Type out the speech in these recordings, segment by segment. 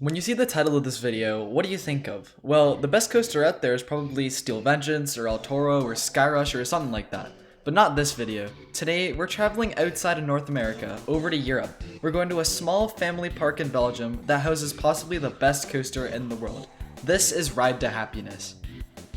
When you see the title of this video, what do you think of? Well, the best coaster out there is probably Steel Vengeance, or El Toro, or Skyrush, or something like that. But not this video. Today, we're traveling outside of North America, over to Europe. We're going to a small family park in Belgium that houses possibly the best coaster in the world. This is Ride to Happiness.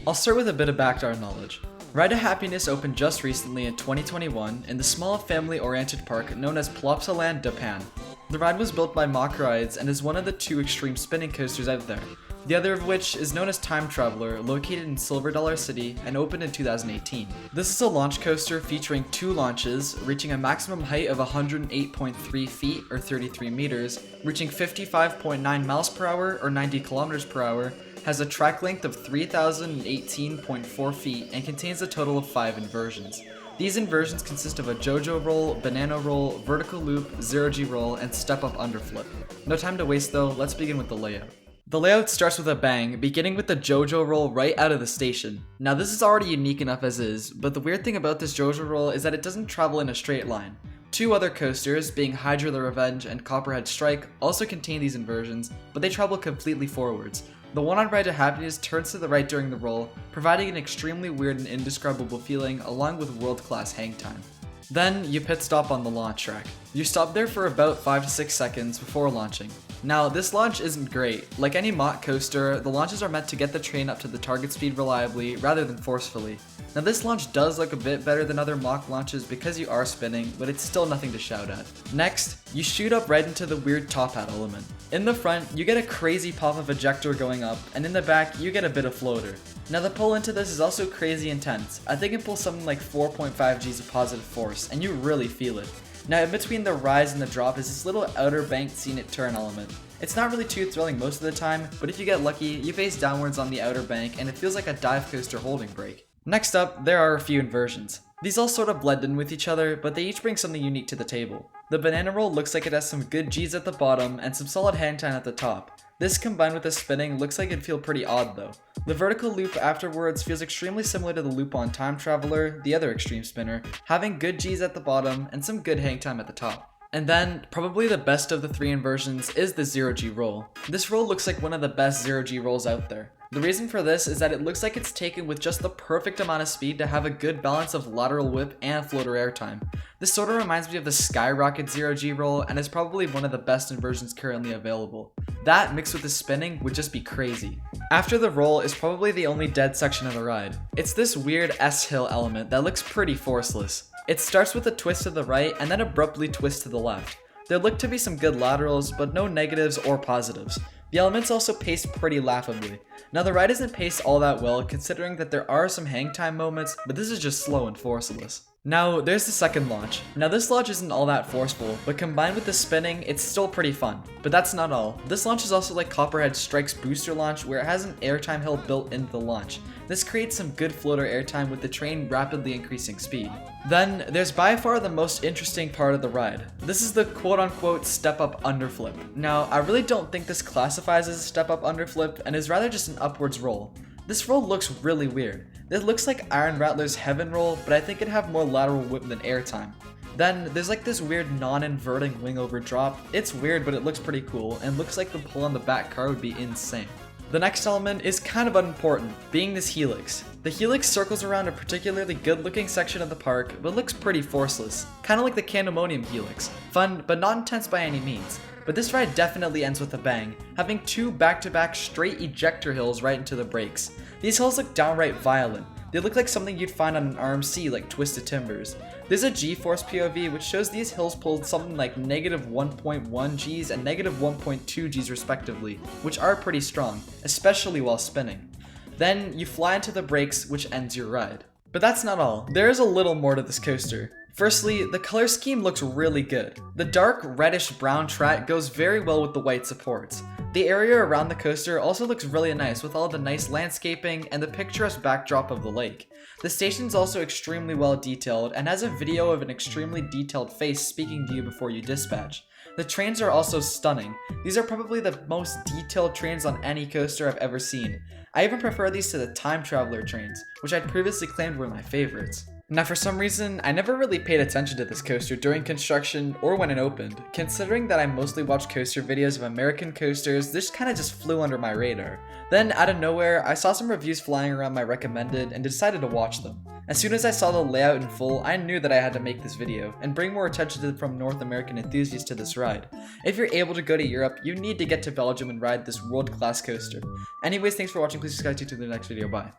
I'll start with a bit of background knowledge. Ride to Happiness opened just recently in 2021 in the small family-oriented park known as Plopsaland, Japan. The ride was built by Mach Rides and is one of the two extreme spinning coasters out there, the other of which is known as Time Traveler, located in Silver Dollar City and opened in 2018. This is a launch coaster featuring two launches, reaching a maximum height of 108.3 feet or 33 meters, reaching 55.9 miles per hour or 90 kilometers per hour, has a track length of 3,018.4 feet, and contains a total of 5 inversions. These inversions consist of a JoJo roll, banana roll, vertical loop, zero-G roll, and step-up underflip. No time to waste though, let's begin with the layout. The layout starts with a bang, beginning with the JoJo roll right out of the station. Now this is already unique enough as is, but the weird thing about this JoJo roll is that it doesn't travel in a straight line. Two other coasters, being Hydra the Revenge and Copperhead Strike, also contain these inversions, but they travel completely forwards. The one on Ride to Happiness turns to the right during the roll, providing an extremely weird and indescribable feeling along with world-class hang time. Then, you pit stop on the launch track. You stop there for about 5 to 6 seconds before launching. Now, this launch isn't great. Like any Mach coaster, the launches are meant to get the train up to the target speed reliably rather than forcefully. Now this launch does look a bit better than other Mach launches because you are spinning, but it's still nothing to shout at. Next, you shoot up right into the weird top hat element. In the front, you get a crazy pop of ejector going up, and in the back, you get a bit of floater. Now the pull into this is also crazy intense. I think it pulls something like 4.5 G's of positive force, and you really feel it. Now in between the rise and the drop is this little outer banked scenic turn element. It's not really too thrilling most of the time, but if you get lucky, you face downwards on the outer bank and it feels like a dive coaster holding brake. Next up, there are a few inversions. These all sort of blend in with each other, but they each bring something unique to the table. The banana roll looks like it has some good G's at the bottom and some solid hang time at the top. This combined with the spinning looks like it'd feel pretty odd though. The vertical loop afterwards feels extremely similar to the loop on Time Traveler, the other extreme spinner, having good G's at the bottom and some good hang time at the top. And then, probably the best of the three inversions is the zero-G roll. This roll looks like one of the best zero-G rolls out there. The reason for this is that it looks like it's taken with just the perfect amount of speed to have a good balance of lateral whip and floater airtime. This sort of reminds me of the Skyrocket zero-G roll and is probably one of the best inversions currently available. That mixed with the spinning would just be crazy. After the roll is probably the only dead section of the ride. It's this weird S-hill element that looks pretty forceless. It starts with a twist to the right and then abruptly twists to the left. There look to be some good laterals, but no negatives or positives. The elements also pace pretty laughably. Now the ride isn't paced all that well considering that there are some hang time moments, but this is just slow and forceless. Now there's the second launch. Now this launch isn't all that forceful, but combined with the spinning, it's still pretty fun. But that's not all. This launch is also like Copperhead Strike's booster launch where it has an airtime hill built into the launch. This creates some good floater airtime with the train rapidly increasing speed. Then, there's by far the most interesting part of the ride. This is the quote-unquote step-up underflip. Now, I really don't think this classifies as a step-up underflip and is rather just an upwards roll. This roll looks really weird. It looks like Iron Rattler's Heaven roll, but I think it'd have more lateral whip than airtime. Then, there's like this weird non-inverting wing over drop. It's weird, but it looks pretty cool, and looks like the pull on the back car would be insane. The next element is kind of unimportant, being this helix. The helix circles around a particularly good looking section of the park, but looks pretty forceless, kind of like the Candemonium helix. Fun, but not intense by any means. But this ride definitely ends with a bang, having two back-to-back straight ejector hills right into the brakes. These hills look downright violent. They look like something you'd find on an RMC like Twisted Timbers. There's a G-force POV which shows these hills pulled something like negative 1.1 Gs and negative 1.2 Gs respectively, which are pretty strong, especially while spinning. Then you fly into the brakes, which ends your ride. But that's not all. There is a little more to this coaster. Firstly, the color scheme looks really good. The dark reddish brown track goes very well with the white supports. The area around the coaster also looks really nice with all the nice landscaping and the picturesque backdrop of the lake. The station's also extremely well detailed and has a video of an extremely detailed face speaking to you before you dispatch. The trains are also stunning. These are probably the most detailed trains on any coaster I've ever seen. I even prefer these to the Time Traveler trains, which I'd previously claimed were my favorites. Now for some reason, I never really paid attention to this coaster during construction or when it opened. Considering that I mostly watch coaster videos of American coasters, this kinda just flew under my radar. Then out of nowhere, I saw some reviews flying around my recommended and decided to watch them. As soon as I saw the layout in full, I knew that I had to make this video and bring more attention from North American enthusiasts to this ride. If you're able to go to Europe, you need to get to Belgium and ride this world-class coaster. Anyways, thanks for watching, please subscribe to the next video, bye.